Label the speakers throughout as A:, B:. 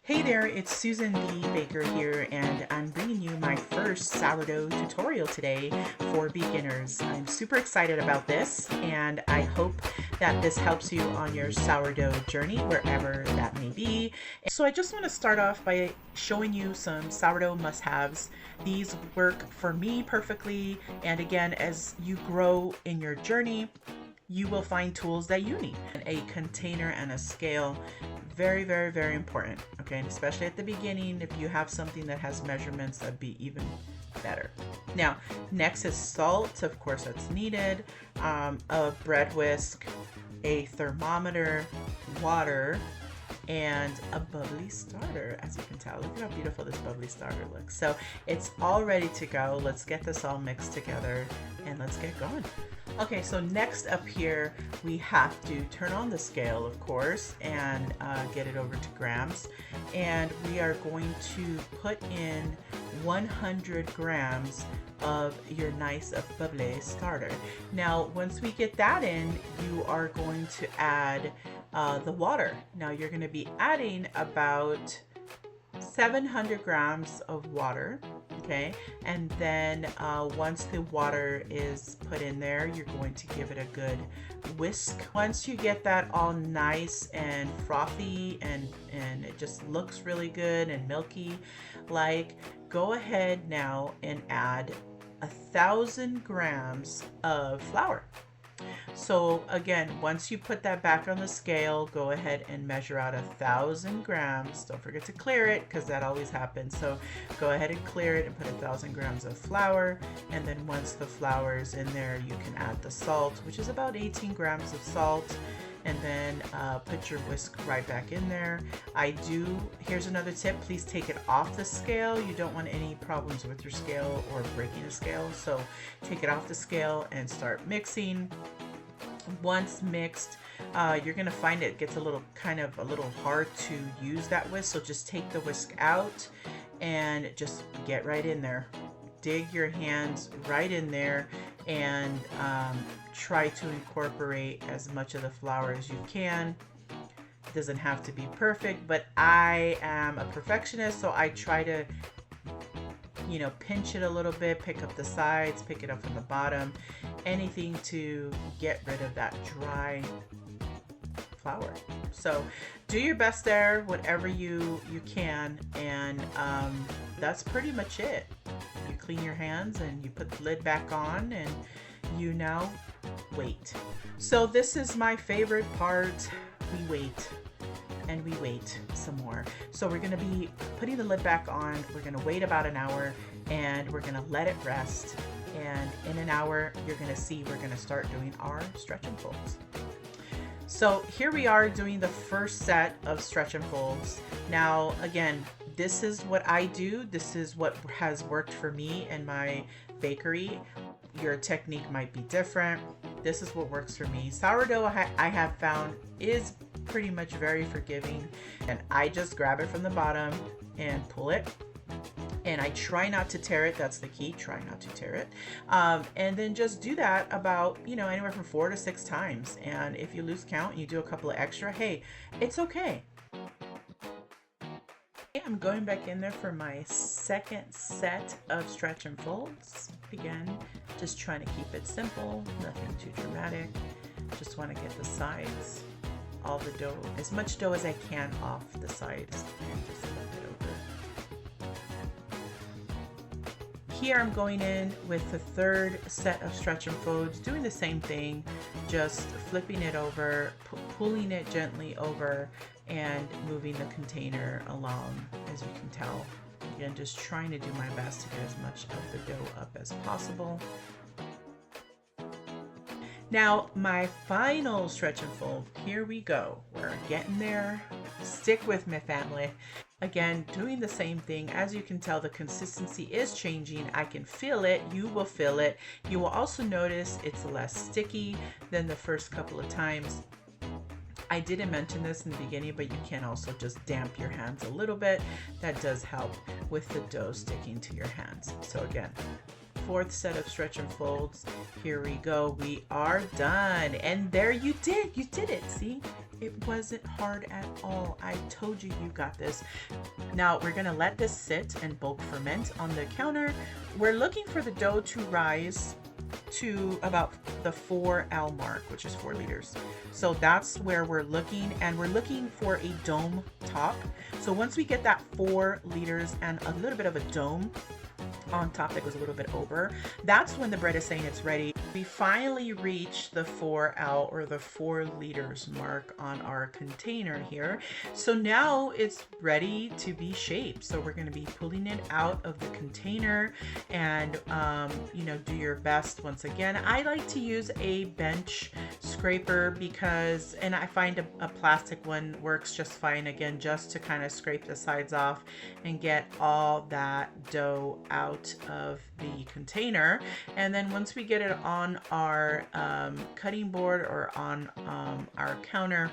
A: Hey there, it's Susan the Baker here, and I'm bringing you my first sourdough tutorial today for beginners. I'm super excited about this, and I hope that this helps you on your sourdough journey, wherever that may be. So I just want to start off by showing you some sourdough must-haves. These work for me perfectly, and again, as you grow in your journey, you will find tools that you need. A container and a scale, very, very, very important. Okay, and especially at the beginning, if you have something that has measurements, that'd be even better. Now, next is salt, of course, that's needed, a bread whisk, a thermometer, water, and a bubbly starter. As you can tell, look at how beautiful this bubbly starter looks. So it's all ready to go. Let's get this all mixed together and let's get going. Okay, so next up here, we have to turn on the scale, of course, and get it over to grams. And we are going to put in 100 grams of your nice bubbly starter. Now, once we get that in, you are going to add the water. Now, you're going to be adding about 700 grams of water. Okay, and then once the water is put in there, you're going to give it a good whisk. Once you get that all nice and frothy and it just looks really good and milky, like, go ahead now and add 1,000 grams of flour. So again, once you put that back on the scale, go ahead and measure out 1,000 grams. Don't forget to clear it, because that always happens. So go ahead and clear it and put 1,000 grams of flour. And then once the flour is in there, you can add the salt, which is about 18 grams of salt. And then put your whisk right back in there. Here's another tip, please take it off the scale. You don't want any problems with your scale or breaking a scale. So take it off the scale and start mixing. Once mixed, you're gonna find it gets a little hard to use that whisk. So just take the whisk out and just get right in there. Dig your hands right in there and try to incorporate as much of the flour as you can. It doesn't have to be perfect, but I am a perfectionist, so I try to, pinch it a little bit, pick up the sides, pick it up from the bottom, anything to get rid of that dry flour. So do your best there, whatever you can, and that's pretty much it. You clean your hands and you put the lid back on, and you now wait. So this is my favorite part. We wait and we wait some more. So we're gonna be putting the lid back on. We're gonna wait about an hour and we're gonna let it rest. And in an hour, you're gonna see we're gonna start doing our stretch and folds. So here we are doing the first set of stretch and folds. Now, again, this is what I do. This is what has worked for me in my bakery. Your technique might be different. This is what works for me. Sourdough, I have found, is pretty much very forgiving. And I just grab it from the bottom and pull it. And I try not to tear it. That's the key. Try not to tear it. And then just do that about, anywhere from 4 to 6 times. And if you lose count and you do a couple of extra, hey, it's okay. I'm going back in there for my second set of stretch and folds. Again, just trying to keep it simple, nothing too dramatic. Just want to get the sides, all the dough, as much dough as I can off the sides, and just flip it over. Here I'm going in with the third set of stretch and folds, doing the same thing, just flipping it over, pulling it gently over, and moving the container along, as you can tell. Again, just trying to do my best to get as much of the dough up as possible. Now, my final stretch and fold, here we go. We're getting there. Stick with me, family. Again, doing the same thing. As you can tell, the consistency is changing. I can feel it. You will feel it. You will also notice it's less sticky than the first couple of times. I didn't mention this in the beginning, but you can also just damp your hands a little bit. That does help with the dough sticking to your hands. So again, fourth set of stretch and folds. Here we go. We are done. And there you did it. See, it wasn't hard at all. I told you you got this. Now we're gonna let this sit and bulk ferment on the counter. We're looking for the dough to rise to about the 4L mark, which is 4 liters. So that's where we're looking, and we're looking for a dome top. So once we get that 4 liters and a little bit of a dome on top that goes a little bit over, that's when the bread is saying it's ready. We finally reached the 4L or the 4 liters mark on our container here. So now it's ready to be shaped. So we're going to be pulling it out of the container and, you know, do your best. Once again, I like to use a bench scraper because, and I find a plastic one works just fine, again, just to kind of scrape the sides off and get all that dough out of the container. And then once we get it on our cutting board or on our counter,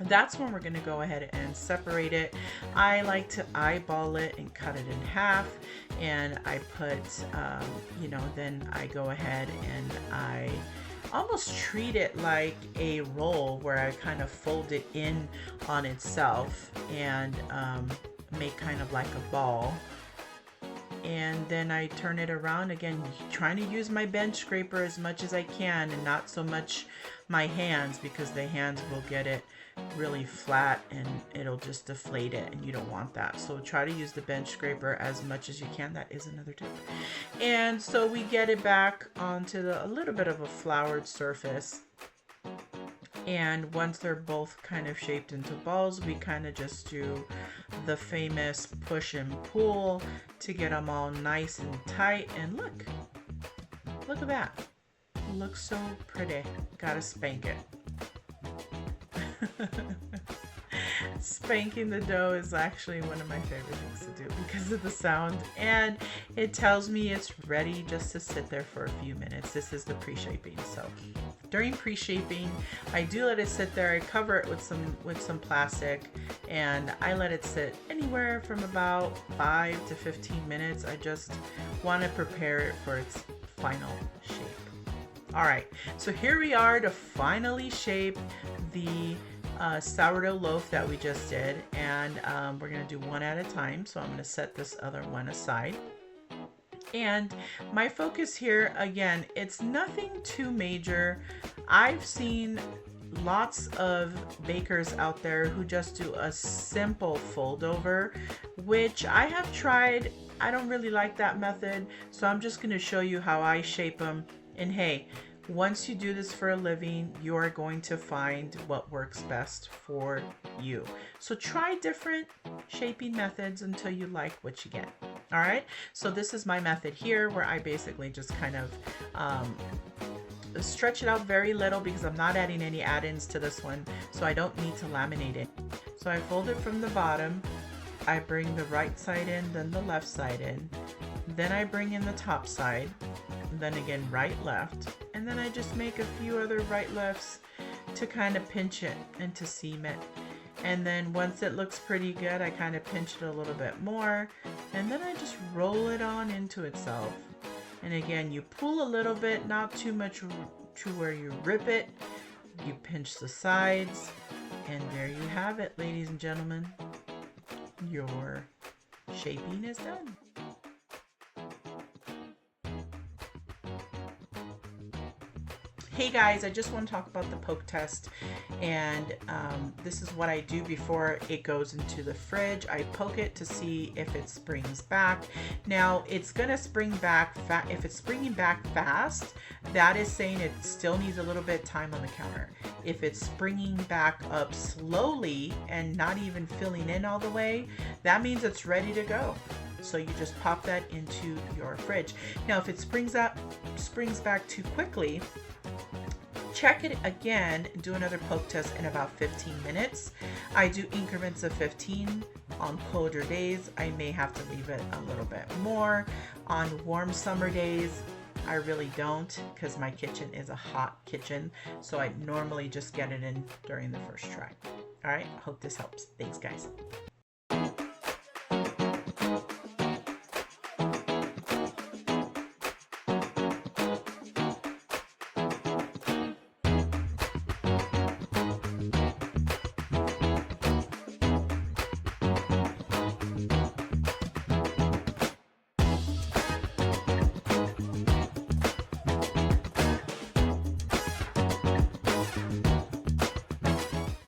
A: that's when we're going to go ahead and separate it. I like to eyeball it and cut it in half, and I put you know, then I go ahead and I almost treat it like a roll where I kind of fold it in on itself and make kind of like a ball. And then I turn it around again, trying to use my bench scraper as much as I can and not so much my hands, because the hands will get it really flat and it'll just deflate it, and you don't want that. So try to use the bench scraper as much as you can. That is another tip. And so we get it back onto a little bit of a floured surface. And once they're both kind of shaped into balls, we kind of just do the famous push and pull to get them all nice and tight. And look at that. It looks so pretty. Gotta spank it. Spanking the dough is actually one of my favorite things to do because of the sound, and it tells me it's ready just to sit there for a few minutes. This is the pre-shaping. So during pre-shaping, I do let it sit there. I cover it with some plastic, and I let it sit anywhere from about 5 to 15 minutes. I just want to prepare it for its final shape. All right, so here we are to finally shape the sourdough loaf that we just did, and we're going to do one at a time. So I'm going to set this other one aside. And my focus here, again, it's nothing too major. I've seen lots of bakers out there who just do a simple fold over, which I have tried. I don't really like that method, so I'm just going to show you how I shape them. And hey, once you do this for a living, you are going to find what works best for you. So try different shaping methods until you like what you get. All right, so this is my method here, where I basically just kind of stretch it out very little because I'm not adding any add-ins to this one, so I don't need to laminate it. So I fold it from the bottom, I bring the right side in, then the left side in, then I bring in the top side, then again right, left, and then I just make a few other right lefts to kind of pinch it and to seam it. And then once it looks pretty good, I kind of pinch it a little bit more, and then I just roll it on into itself. And again, you pull a little bit, not too much to where you rip it. You pinch the sides, and there you have it, ladies and gentlemen. Your shaping is done. Hey guys, I just want to talk about the poke test, and this is what I do before it goes into the fridge. I poke it to see if it springs back. Now it's gonna spring back if it's springing back fast, that is saying it still needs a little bit of time on the counter. If it's springing back up slowly and not even filling in all the way, that means it's ready to go. So you just pop that into your fridge. Now if it springs back too quickly, check it again, do another poke test in about 15 minutes. I do increments of 15. On colder days, I may have to leave it a little bit more. On warm summer days, I really don't, because my kitchen is a hot kitchen. So I normally just get it in during the first try. All right, hope this helps. Thanks, guys.